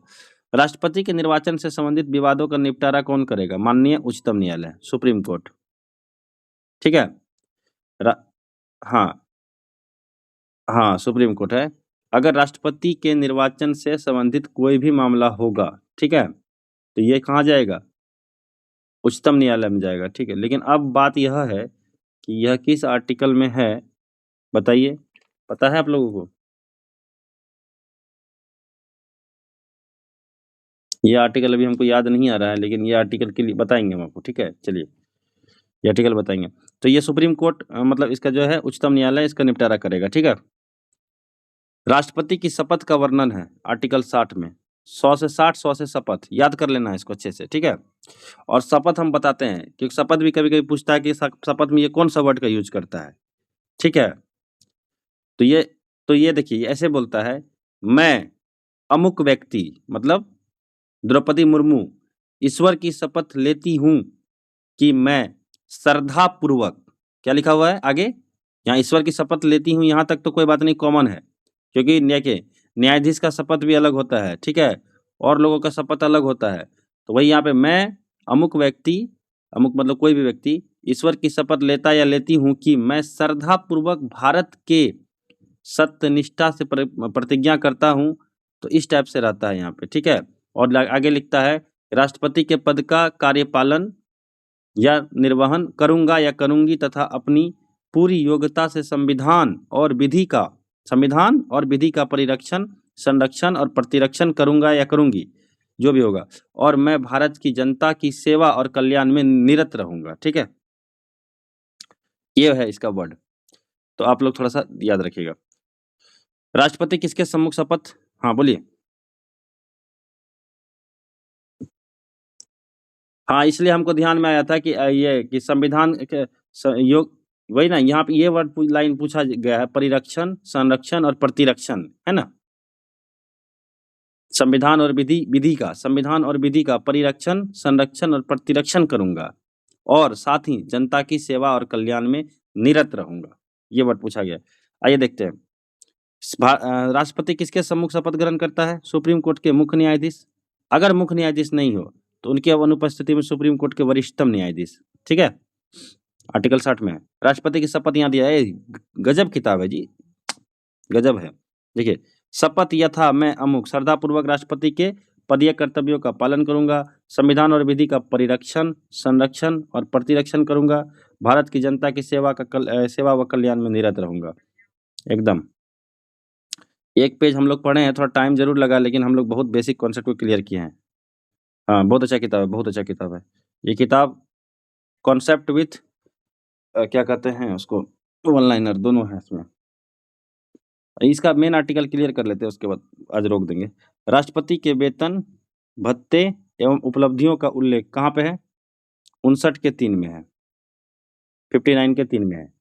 Speaker 1: राष्ट्रपति के निर्वाचन से संबंधित विवादों का निपटारा कौन करेगा? माननीय उच्चतम न्यायालय, सुप्रीम कोर्ट, ठीक है। रा, हाँ, हाँ, सुप्रीम कोर्ट है। अगर राष्ट्रपति के निर्वाचन से संबंधित कोई भी मामला होगा, ठीक है, तो ये कहाँ जाएगा? उच्चतम न्यायालय में जाएगा, ठीक है। लेकिन अब बात यह है कि यह किस आर्टिकल में है, बताइए, पता है आप लोगों को? ये आर्टिकल अभी हमको याद नहीं आ रहा है, लेकिन ये आर्टिकल के लिए बताएंगे हम आपको, ठीक है। चलिए, ये आर्टिकल बताएंगे। तो ये सुप्रीम कोर्ट मतलब इसका जो है उच्चतम न्यायालय इसका निपटारा करेगा, ठीक है। राष्ट्रपति की शपथ का वर्णन है आर्टिकल 60 में। 100 से 60, 100 से शपथ, याद कर लेना है इसको अच्छे से, ठीक है। और शपथ हम बताते हैं क्योंकि शपथ भी कभी कभी पूछता है कि शपथ में ये कौन सा वर्ड का यूज करता है, ठीक है। तो ये देखिए ऐसे बोलता है, मैं अमुक व्यक्ति मतलब द्रौपदी मुर्मू ईश्वर की शपथ लेती हूँ कि मैं श्रद्धा पूर्वक, क्या लिखा हुआ है आगे? यहाँ ईश्वर की शपथ लेती हूँ, यहाँ तक तो कोई बात नहीं, कॉमन है, क्योंकि देखिए न्यायाधीश का शपथ भी अलग होता है, ठीक है, और लोगों का शपथ अलग होता है। तो वही यहाँ पे मैं अमुक व्यक्ति, अमुक मतलब कोई भी व्यक्ति ईश्वर की शपथ लेता या लेती हूँ कि मैं श्रद्धा पूर्वक भारत के सत्यनिष्ठा से प्रतिज्ञा करता हूँ। तो इस टाइप से रहता है यहाँ पे, ठीक है। और आगे लिखता है, राष्ट्रपति के पद का कार्यपालन या निर्वहन करूंगा या करूंगी तथा अपनी पूरी योग्यता से संविधान और विधि का परिरक्षण, संरक्षण और प्रतिरक्षण करूंगा या करूंगी, जो भी होगा, और मैं भारत की जनता की सेवा और कल्याण में निरत रहूंगा, ठीक है। ये है इसका वर्ड, तो आप लोग थोड़ा सा याद रखिएगा। राष्ट्रपति किसके सम्मुख शपथ, हाँ बोलिए। हाँ, इसलिए हमको ध्यान में आया था कि ये कि संविधान के योग, वही ना, यहाँ पे ये वर्ड लाइन पूछा गया है, परिरक्षण, संरक्षण और प्रतिरक्षण, है ना। संविधान और विधि का परिरक्षण, संरक्षण और प्रतिरक्षण करूंगा, और साथ ही जनता की सेवा और कल्याण में निरत रहूंगा, ये वर्ड पूछा गया। आइए देखते हैं, राष्ट्रपति किसके सम्मुख शपथ ग्रहण करता है? सुप्रीम कोर्ट के मुख्य न्यायाधीश, अगर मुख्य न्यायाधीश नहीं हो तो उनकी अनुपस्थिति में सुप्रीम कोर्ट के वरिष्ठतम न्यायाधीश, ठीक है। आर्टिकल 60 में है। राष्ट्रपति की शपथ यहाँ दिया है, गजब किताब है जी, गजब है। देखिए, शपथ यथा मैं अमुक श्रद्धापूर्वक राष्ट्रपति के पदीय कर्तव्यों का पालन करूंगा, संविधान और विधि का परिरक्षण, संरक्षण और प्रतिरक्षण करूंगा, भारत की जनता की सेवा व कल्याण में निरत रहूंगा, एकदम। एक पेज हम लोग पढ़े हैं, थोड़ा टाइम जरूर लगा, लेकिन हम लोग बहुत बेसिक कॉन्सेप्ट को क्लियर किए हैं। हाँ, बहुत अच्छा किताब है, बहुत अच्छा किताब है। ये किताब कॉन्सेप्ट विथ क्या कहते हैं उसको, वन लाइनर दोनों है इसमें। इसका मेन आर्टिकल क्लियर कर लेते हैं, उसके बाद आज रोक देंगे। राष्ट्रपति के वेतन, भत्ते एवं उपलब्धियों का उल्लेख कहाँ पे है? 59 के 3 में है, 59 के 3 में है।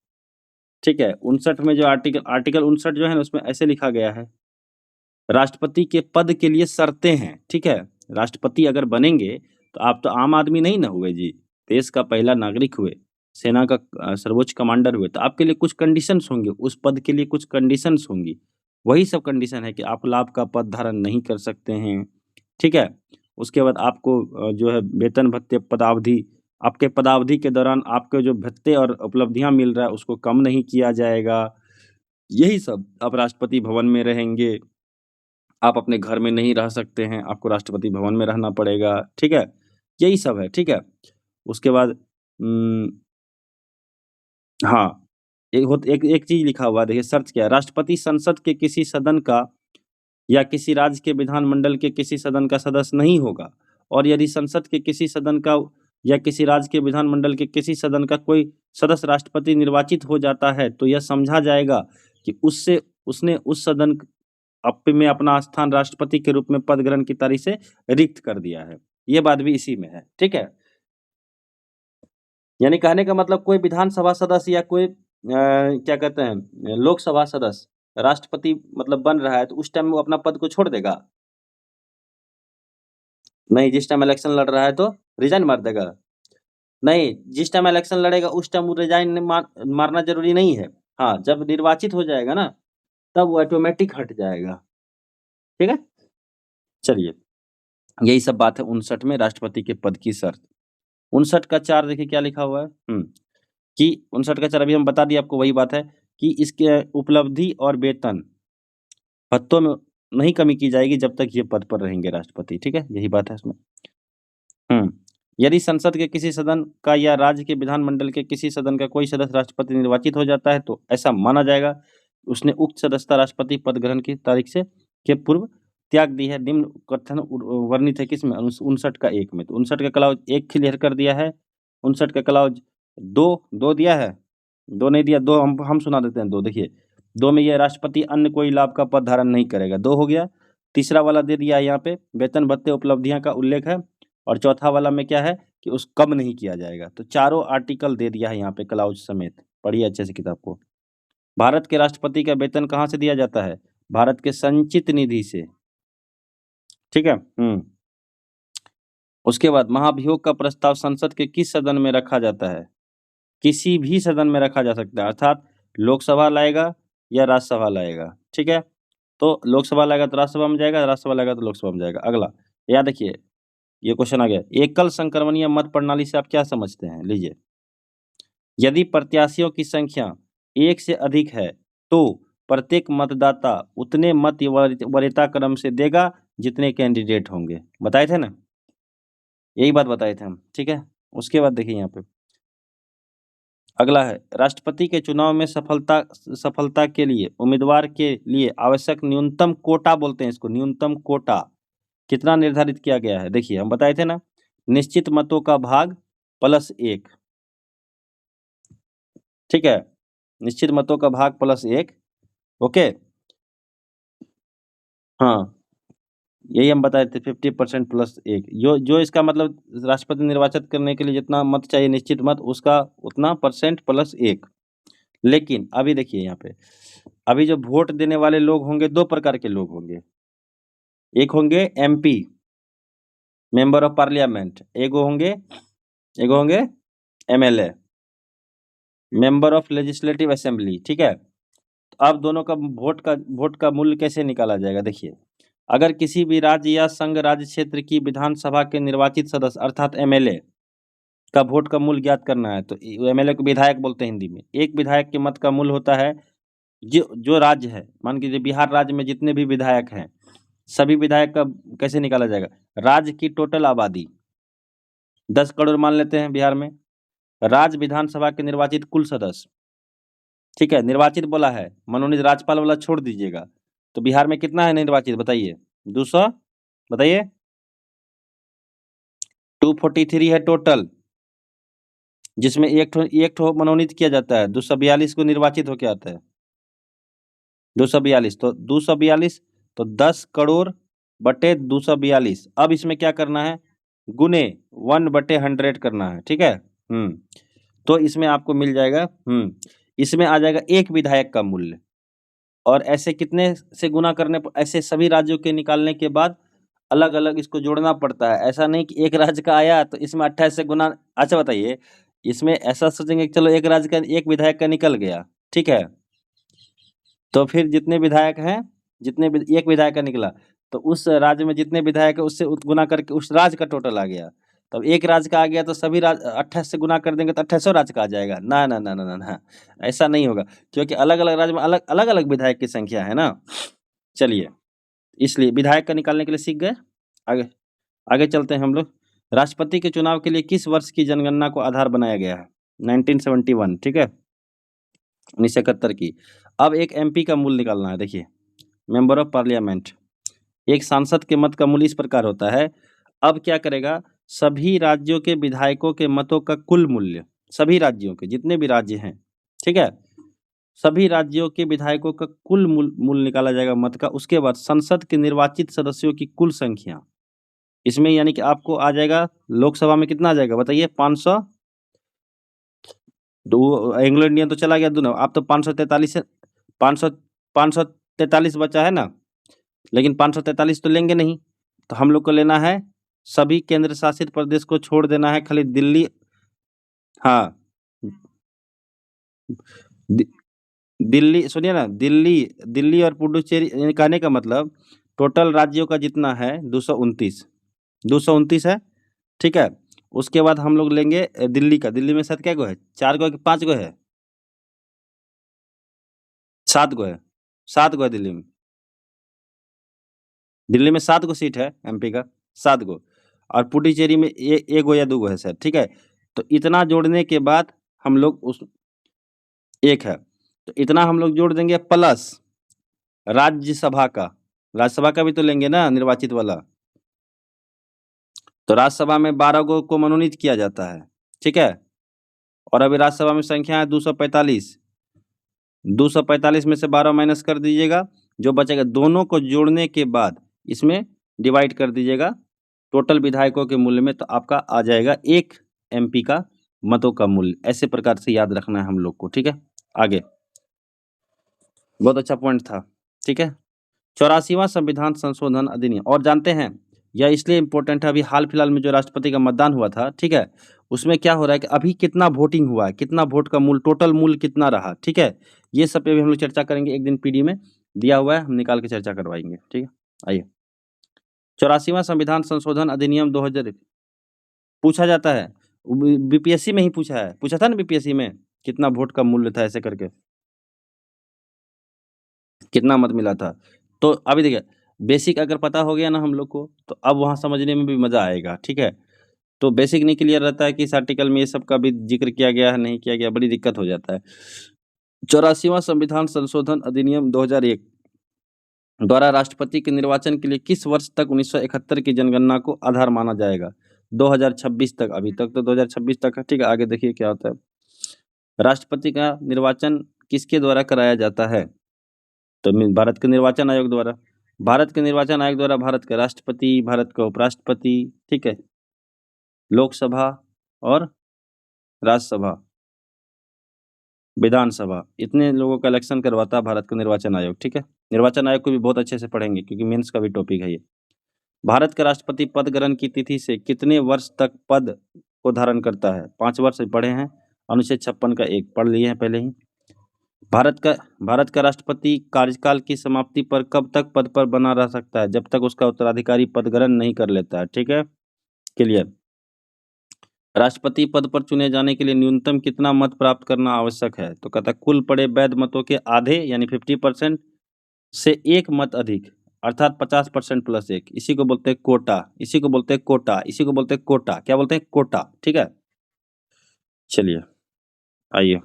Speaker 1: ठीक है, 59 में जो आर्टिकल 59 जो है ना, उसमें ऐसे लिखा गया है, राष्ट्रपति के पद के लिए शर्तें हैं, ठीक है? राष्ट्रपति अगर बनेंगे, तो आप तो आम आदमी नहीं ना हुए जी, देश का पहला नागरिक हुए, सेना का सर्वोच्च कमांडर हुए, तो आपके लिए कुछ कंडीशंस होंगे, उस पद के लिए कुछ कंडीशंस होंगी। वही सब कंडीशन है कि आप लाभ का पद धारण नहीं कर सकते हैं, ठीक है? उसके बाद आपको जो है वेतन, भत्ते, पदावधि, आपके पदावधि के दौरान आपके जो भत्ते और उपलब्धियाँ मिल रहा है, उसको कम नहीं किया जाएगा। यही सब, आप राष्ट्रपति भवन में रहेंगे, आप अपने घर में नहीं रह सकते हैं, आपको राष्ट्रपति भवन में रहना पड़ेगा, ठीक है? यही सब है, ठीक है? उसके बाद हाँ, एक एक चीज़ लिखा हुआ है, देखिए शर्त क्या है, राष्ट्रपति संसद के किसी सदन का या किसी राज्य के विधानमंडल के किसी सदन का सदस्य नहीं होगा, और यदि संसद के किसी सदन का या किसी राज्य के विधानमंडल के किसी सदन का कोई सदस्य राष्ट्रपति निर्वाचित हो जाता है, तो यह समझा जाएगा कि उससे उसने उस सदन में अपना स्थान राष्ट्रपति के रूप में पद ग्रहण की तारीख से रिक्त कर दिया है। ये बात भी इसी में है, ठीक है? यानी कहने का मतलब कोई विधानसभा सदस्य या कोई क्या कहते हैं लोकसभा सदस्य राष्ट्रपति मतलब बन रहा है, तो उस टाइम वो अपना पद को छोड़ देगा? नहीं, जिस टाइम इलेक्शन लड़ रहा है तो रिज़ाइन मार देगा? नहीं, जिस टाइम इलेक्शन लड़ेगा उस टाइम वो रिज़ाइन मारना ज़रूरी नहीं है। हाँ, जब निर्वाचित हो जाएगा ना, तब वो ऑटोमैटिक हट जाएगा, ठीक है? चलिए, यही सब बात है 59 में राष्ट्रपति के पद की शर्त। 59 का 4 देखिए क्या लिखा हुआ है? कि 59 का 4 अभी हम बता दिए आपको, वही बात है कि इसके उपलब्धि और वेतन, भत्तों में नहीं कमी की जाएगी जब तक ये पद पर रहेंगे राष्ट्रपति, ठीक है? यही बात है इसमें। हुँ। यदि संसद के किसी सदन का या राज्य के विधानमंडल के किसी सदन का कोई सदस्य राष्ट्रपति निर्वाचित हो जाता है, तो ऐसा माना जाएगा, उसने उक्त सदस्यता राष्ट्रपति पद ग्रहण की तारीख से के पूर्व त्याग दी है। निम्न कथन वर्णित है किसमें? 59 का 1 में। तो 59 का क्लॉज़ 1 क्लियर कर दिया है, 59 का क्लॉज़ 2 दिया है? 2 नहीं दिया, 2 हम सुना देते हैं 2 देखिए, 2 में ये राष्ट्रपति अन्य कोई लाभ का पद धारण नहीं करेगा, 2 हो गया। तीसरा वाला दे दिया है यहाँ पे, वेतन, भत्ते, उपलब्धियाँ का उल्लेख है, और चौथा वाला में क्या है कि उस कम नहीं किया जाएगा। तो चारों आर्टिकल दे दिया है यहाँ पे क्लॉज़ समेत। पढ़िए अच्छे से किताब को। भारत के राष्ट्रपति का वेतन कहाँ से दिया जाता है? भारत के संचित निधि से, ठीक है? उसके बाद महाभियोग का प्रस्ताव संसद के किस सदन में रखा जाता है? किसी भी सदन में रखा जा सकता है, अर्थात लोकसभा लाएगा या राज्यसभा लाएगा, ठीक है? तो लोकसभा लाएगा तो राज्यसभा में जाएगा, राज्यसभा लाएगा तो लोकसभा में जाएगा। अगला, याद रखिए, ये क्वेश्चन आ गया, एकल संक्रमणीय मत प्रणाली से आप क्या समझते हैं? लीजिए, यदि प्रत्याशियों की संख्या 1 से अधिक है, तो प्रत्येक मतदाता उतने मत वरीयता क्रम से देगा जितने कैंडिडेट होंगे। बताए थे ना? यही बात बताए थे हम, ठीक है? उसके बाद देखिए यहाँ पे, अगला है, राष्ट्रपति के चुनाव में सफलता के लिए उम्मीदवार के लिए आवश्यक न्यूनतम कोटा बोलते हैं इसको, न्यूनतम कोटा कितना निर्धारित किया गया है? देखिए, हम बताए थे ना, निश्चित मतों का भाग प्लस 1, ठीक है? निश्चित मतों का भाग प्लस 1, ओके? हाँ, यही हम बताए थे 50% प्लस 1, जो जो इसका मतलब राष्ट्रपति निर्वाचित करने के लिए जितना मत चाहिए निश्चित मत, उसका उतना परसेंट प्लस 1। लेकिन अभी देखिए यहाँ पे, अभी जो वोट देने वाले लोग होंगे, 2 प्रकार के लोग होंगे। एक होंगे एमपी, मेंबर ऑफ पार्लियामेंट, एगो होंगे MLA, member of legislative assembly, ठीक है? तो अब दोनों का वोट का मूल्य कैसे निकाला जाएगा? देखिए, अगर किसी भी राज्य या संघ राज्य क्षेत्र की विधानसभा के निर्वाचित सदस्य अर्थात एमएलए का वोट का मूल्य ज्ञात करना है, तो एमएलए को विधायक बोलते हैं हिंदी में। एक विधायक के मत का मूल्य होता है, जो जो राज्य है, मान लीजिए बिहार राज्य में जितने भी विधायक हैं, सभी विधायक का कैसे निकाला जाएगा? राज्य की टोटल आबादी 10 करोड़ मान लेते हैं बिहार में, राज्य विधानसभा के निर्वाचित कुल सदस्य, ठीक है? निर्वाचित बोला है, मनोनीत राज्यपाल वाला छोड़ दीजिएगा, तो बिहार में कितना है निर्वाचित बताइए? 200, बताइए? 243 है टोटल, जिसमें एक ठो मनोनीत किया जाता है, 242 को निर्वाचित होके आता है। 242 तो 242 तो 10 करोड़ बटे 242। अब इसमें क्या करना है, गुने 1/100 करना है, ठीक है। तो इसमें आपको मिल जाएगा, इसमें आ जाएगा एक विधायक का मूल्य। और ऐसे कितने से गुना करने पर, ऐसे सभी राज्यों के निकालने के बाद अलग अलग इसको जोड़ना पड़ता है। ऐसा नहीं कि एक राज्य का आया तो इसमें 28 से गुना। अच्छा बताइए, इसमें ऐसा सोचेंगे कि चलो एक राज्य का एक विधायक का निकल गया, ठीक है, तो फिर जितने विधायक हैं, एक विधायक का निकला तो उस राज्य में जितने विधायक है उससे गुना करके उस राज्य का टोटल आ गया। तब एक राज्य का आ गया तो सभी राज्य 28 से गुना कर देंगे तो 28 राज्य का आ जाएगा। ना ना ना ना ना ना, ऐसा नहीं होगा, क्योंकि अलग अलग राज्य में अलग अलग अलग विधायक की संख्या है ना। चलिए, इसलिए विधायक का निकालने के लिए सीख गए। आगे आगे चलते हैं हम लोग। राष्ट्रपति के चुनाव के लिए किस वर्ष की जनगणना को आधार बनाया गया है? 1971, ठीक है, 1971 की। अब एक एमपी का मूल्य निकालना है। देखिए, मेंबर ऑफ पार्लियामेंट, एक सांसद के मत का मूल्य इस प्रकार होता है। अब क्या करेगा, सभी राज्यों के विधायकों के मतों का कुल मूल्य, सभी राज्यों के जितने भी राज्य हैं, ठीक है, सभी राज्यों के विधायकों का कुल मूल्य निकाला जाएगा मत का। उसके बाद संसद के निर्वाचित सदस्यों की कुल संख्या, इसमें यानी कि आपको आ जाएगा लोकसभा में कितना आ जाएगा बताइए, 500। दो एंग्लो इंडियन तो चला गया दोनों, आप तो 543 है, 500 543 बचा है ना, लेकिन 543 तो लेंगे नहीं, तो हम लोग को लेना है सभी केंद्र शासित प्रदेश को छोड़ देना है, खाली दिल्ली। हाँ, दि, दिल्ली सुनिए ना, दिल्ली दिल्ली और पुडुचेरी, कहने का मतलब टोटल राज्यों का जितना है 229 है, ठीक है। उसके बाद हम लोग लेंगे दिल्ली का, दिल्ली में शायद क्या गो है, 4 गो कि 5 गो है, 7 गो है, 7 गो है दिल्ली में। दिल्ली में 7 गो सीट है एमपी का, 7 गो। और पुडुचेरी में एक गो या 2 गो है शायद, ठीक है। तो इतना जोड़ने के बाद हम लोग उस एक है, तो इतना हम लोग जोड़ देंगे प्लस राज्यसभा का, राज्यसभा का भी तो लेंगे ना निर्वाचित वाला। तो राज्यसभा में 12 गो को मनोनीत किया जाता है, ठीक है। और अभी राज्यसभा में संख्या है 245, 245 में से 12 माइनस कर दीजिएगा, जो बचेगा दोनों को जोड़ने के बाद इसमें डिवाइड कर दीजिएगा टोटल विधायकों के मूल्य में, तो आपका आ जाएगा एक एमपी का मतों का मूल्य। ऐसे प्रकार से याद रखना है हम लोग को, ठीक है। आगे, बहुत अच्छा पॉइंट था, ठीक है। 84वां संविधान संशोधन अधिनियम, और जानते हैं यह इसलिए इम्पोर्टेंट है, अभी हाल फिलहाल में जो राष्ट्रपति का मतदान हुआ था, ठीक है, उसमें क्या हो रहा है कि अभी कितना वोटिंग हुआ है, कितना वोट का मूल्य, टोटल मूल्य कितना रहा, ठीक है। ये सब पे भी हम लोग चर्चा करेंगे, एक दिन पीडी में दिया हुआ है, हम निकाल के चर्चा करवाएंगे, ठीक है। आइए, 84वां संविधान संशोधन अधिनियम 2000 पूछा जाता है, बीपीएससी में ही पूछा था ना, बीपीएससी में कितना वोट का मूल्य था, ऐसे करके कितना मत मिला था। तो अभी देखिए, बेसिक अगर पता हो गया ना हम लोग को, तो अब वहाँ समझने में भी मज़ा आएगा, ठीक है। तो बेसिक नहीं क्लियर रहता है कि इस आर्टिकल में ये सब का भी जिक्र किया गया है नहीं किया गया, बड़ी दिक्कत हो जाता है। 84वां संविधान संशोधन अधिनियम 2001 द्वारा राष्ट्रपति के निर्वाचन के लिए किस वर्ष तक 1971 की जनगणना को आधार माना जाएगा? 2026 तक, अभी तक तो 2026 तक है, ठीक है। आगे देखिए क्या होता है। राष्ट्रपति का निर्वाचन किसके द्वारा कराया जाता है? तो भारत के निर्वाचन आयोग द्वारा। भारत के निर्वाचन आयोग द्वारा भारत का राष्ट्रपति, भारत का उपराष्ट्रपति, ठीक है, लोकसभा और राज्यसभा, विधानसभा, इतने लोगों का इलेक्शन करवाता है भारत का निर्वाचन आयोग, ठीक है। निर्वाचन आयोग को भी बहुत अच्छे से पढ़ेंगे क्योंकि मेंस का भी टॉपिक है ये। भारत का राष्ट्रपति पद ग्रहण की तिथि से कितने वर्ष तक पद को धारण करता है? 5 वर्ष पढ़े हैं, अनुच्छेद 56 का 1 पढ़ लिए हैं पहले ही। भारत का राष्ट्रपति कार्यकाल की समाप्ति पर कब तक पद पर बना रह सकता है? जब तक उसका उत्तराधिकारी पद ग्रहण नहीं कर लेता है, ठीक है, क्लियर। राष्ट्रपति पद पर चुने जाने के लिए न्यूनतम कितना मत प्राप्त करना आवश्यक है? तो कहता है कुल पड़े वैध मतों के आधे यानी 50% से एक मत अधिक, अर्थात 50% प्लस एक, इसी को बोलते हैं कोटा, इसी को बोलते हैं कोटा, इसी को बोलते हैं कोटा। क्या बोलते हैं? कोटा, ठीक है। चलिए आइए,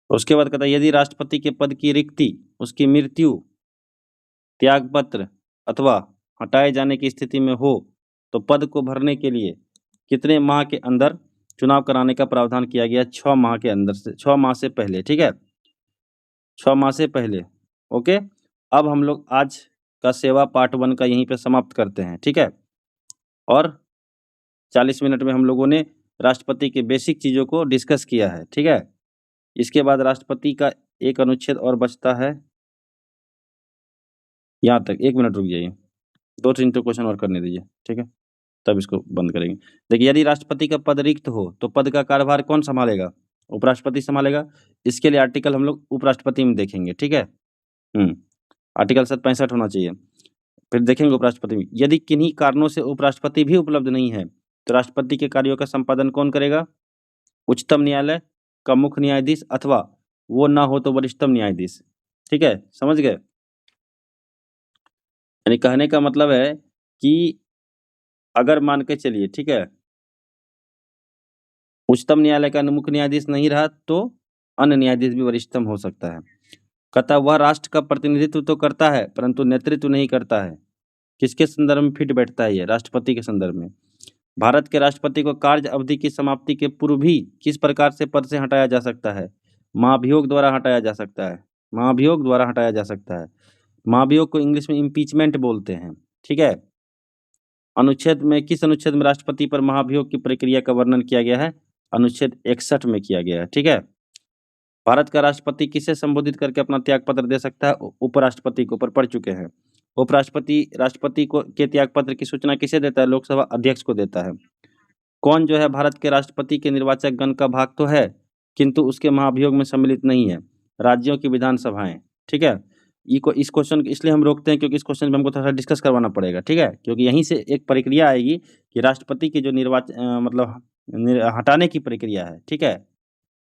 Speaker 1: उसके बाद कहता है यदि राष्ट्रपति के पद की रिक्ति उसकी मृत्यु, त्यागपत्र अथवा हटाए जाने की स्थिति में हो तो पद को भरने के लिए कितने माह के अंदर चुनाव कराने का प्रावधान किया गया? 6 माह के अंदर से, 6 माह से पहले, ठीक है, 6 माह से पहले। ओके, अब हम लोग आज का सेवा पार्ट 1 का यहीं पे समाप्त करते हैं, ठीक है। और 40 मिनट में हम लोगों ने राष्ट्रपति के बेसिक चीज़ों को डिस्कस किया है, ठीक है। इसके बाद राष्ट्रपति का एक अनुच्छेद और बचता है, यहाँ तक। 1 मिनट रुक जाइए, 2-3 तो क्वेश्चन और करने दीजिए, ठीक है, तब इसको बंद करेंगे। देखिए, यदि राष्ट्रपति का पद रिक्त हो तो पद का कार्यभार कौन संभालेगा? उपराष्ट्रपति संभालेगा। इसके लिए आर्टिकल हम लोग उपराष्ट्रपति में देखेंगे, ठीक है। आर्टिकल 65 होना चाहिए। फिर देखेंगे उपराष्ट्रपति में। यदि किन्हीं कारणों से उपराष्ट्रपति भी उपलब्ध नहीं है तो राष्ट्रपति के कार्यों का संपादन कौन करेगा? उच्चतम न्यायालय का मुख्य न्यायाधीश, अथवा वो ना हो तो वरिष्ठतम न्यायाधीश, ठीक है, समझ गए। यानी कहने का मतलब है कि अगर मान के चलिए, ठीक है, उच्चतम न्यायालय का मुख्य न्यायाधीश नहीं रहा तो अन्य न्यायाधीश भी वरिष्ठतम हो सकता है। कहता वह राष्ट्र का प्रतिनिधित्व तो करता है परंतु नेतृत्व नहीं करता है। किसके संदर्भ में फिट बैठता है ये? राष्ट्रपति के संदर्भ में। भारत के राष्ट्रपति को कार्य अवधि की समाप्ति के पूर्व भी किस प्रकार से पद से हटाया जा सकता है? महाभियोग द्वारा हटाया जा सकता है। महाभियोग द्वारा हटाया जा सकता है। महाभियोग को इंग्लिश में इम्पीचमेंट बोलते हैं, ठीक है। अनुच्छेद में, किस अनुच्छेद में राष्ट्रपति पर महाभियोग की प्रक्रिया का वर्णन किया गया है? अनुच्छेद 61 में किया गया है, ठीक है। भारत का राष्ट्रपति किसे संबोधित करके अपना त्यागपत्र दे सकता है? उपराष्ट्रपति को, ऊपर पढ़ चुके हैं। उपराष्ट्रपति राष्ट्रपति को के त्यागपत्र की सूचना किसे देता है? लोकसभा अध्यक्ष को देता है। कौन जो है भारत के राष्ट्रपति के निर्वाचक गण का भाग तो है किंतु उसके महाभियोग में सम्मिलित नहीं है? राज्यों की विधानसभाएं, ठीक है। इस क्वेश्चन इसलिए हम रोकते हैं क्योंकि इस क्वेश्चन में हमको थोड़ा सा डिस्कस करवाना पड़ेगा, ठीक है, क्योंकि यहीं से एक प्रक्रिया आएगी कि राष्ट्रपति की जो मतलब हटाने की प्रक्रिया है, ठीक है,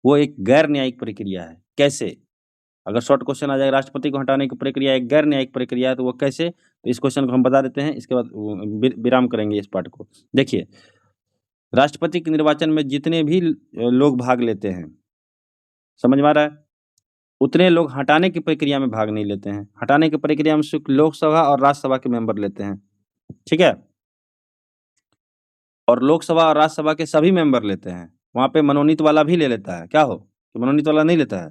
Speaker 1: वो एक गैर न्यायिक प्रक्रिया है। कैसे? अगर शॉर्ट क्वेश्चन आ जाएगा राष्ट्रपति को हटाने की प्रक्रिया एक गैर न्यायिक प्रक्रिया है तो वो कैसे? तो इस क्वेश्चन को हम बता देते हैं, इसके बाद विराम करेंगे इस पार्ट को। देखिए, राष्ट्रपति के निर्वाचन में जितने भी लोग भाग लेते हैं, समझ में आ रहा है, उतने लोग हटाने की प्रक्रिया में भाग नहीं लेते हैं। हटाने की प्रक्रिया में सिर्फ लोकसभा और राज्यसभा के मेंबर लेते हैं, ठीक है। और लोकसभा और राज्यसभा के सभी मेंबर लेते हैं। वहां पे मनोनीत वाला भी ले लेता है। क्या हो कि मनोनीत वाला नहीं लेता है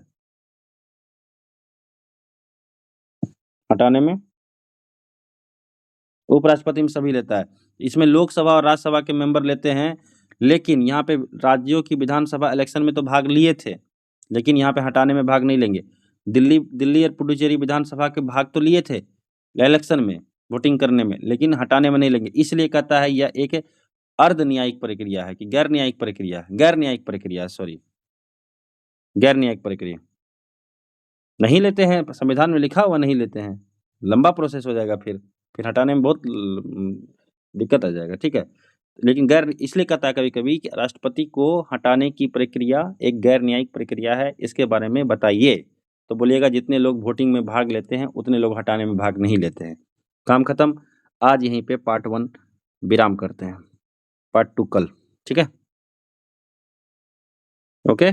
Speaker 1: हटाने में? उपराष्ट्रपति में सभी लेता है। इसमें लोकसभा और राज्यसभा के मेंबर लेते हैं, लेकिन यहाँ पे राज्यों की विधानसभा इलेक्शन में तो भाग लिए थे, लेकिन यहाँ पे हटाने में भाग नहीं लेंगे। दिल्ली और पुडुचेरी विधानसभा के भाग तो लिए थे इलेक्शन में, वोटिंग करने में, लेकिन हटाने में नहीं लेंगे। इसलिए कहता है यह एक अर्ध न्यायिक प्रक्रिया है कि गैर न्यायिक प्रक्रिया है। गैर न्यायिक प्रक्रिया, सॉरी, गैर न्यायिक प्रक्रिया नहीं लेते हैं। संविधान में लिखा हुआ नहीं लेते हैं, लंबा प्रोसेस हो जाएगा, फिर हटाने में बहुत दिक्कत आ जाएगा, ठीक है। लेकिन गैर इसलिए कहता है कभी-कभी कि राष्ट्रपति को हटाने की प्रक्रिया एक गैर न्यायिक प्रक्रिया है, इसके बारे में बताइए। तो बोलिएगा जितने लोग वोटिंग में भाग लेते हैं उतने लोग हटाने में भाग नहीं लेते हैं। काम खत्म। आज यहीं पे पार्ट 1 विराम करते हैं, पार्ट 2 कल, ठीक है। ओके।